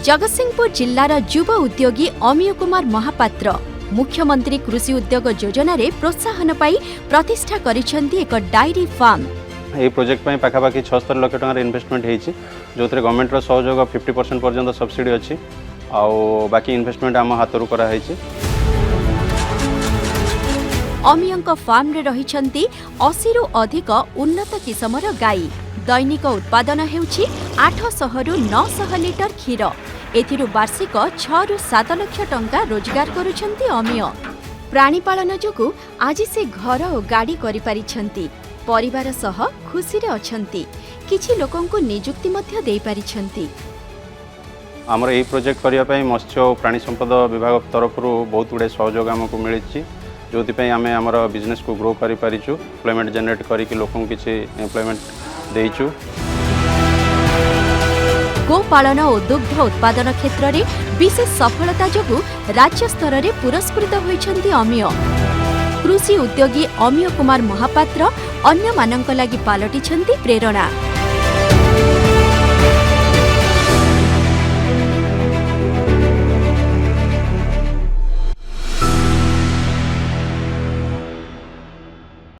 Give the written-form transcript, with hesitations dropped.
जगतसिंहपुर जिल्लार युवा उद्योगी अमीय कुमार महापात्र मुख्यमंत्री कृषि उद्योग योजना रे प्रोत्साहन पाई प्रतिष्ठा करिसेंती एक डायरी फार्म। ये प्रोजेक्ट पे पाखापाखि 76 लाख टंकार इन्वेस्टमेंट होती जो गवर्नमेंट सहयोग 50% पर्यंत सब्सिडी अच्छी आउ बाकी इन्वेस्टमेंट आम हाथ कराई। अमीयंक फार्म रे रहिछंती 80 रु अधिक उन्नत किसमर गाई। दैनिक उत्पादन हेउछि 800 रु 900 लिटर क्षीर। एथिरु वार्षिक 6 रु 7 लाख टंका रोजगार करुछंती अमीय। प्राणीपालन जोगु आज से घर और गाड़ी करि पारिछंती। परिवार सह खुशी रे अछंती। किछि लोकंकु नियुक्ति मध्य देई पारिछंती। हमर एई प्रोजेक्ट करिया पई मत्स्य और प्राणी संपद विभाग तरफ बहुत गुडे सहयोग हमकु मिलिछि जोथि आम आमर बिजनेस को ग्रो करि पारिछु। एम्प्लॉयमेंट जनरेट करिक लोकंकु किछि एम्प्लॉयमेंट देइछु। गोपालन और दुग्ध उत्पादन क्षेत्र में विशेष सफलता जोगु राज्य स्तर में पुरस्कृत होइछंती अमीय। कृषि उद्योगी अमीय कुमार महापात्र अन्य मानंक लागि पालटिछंती प्रेरणा।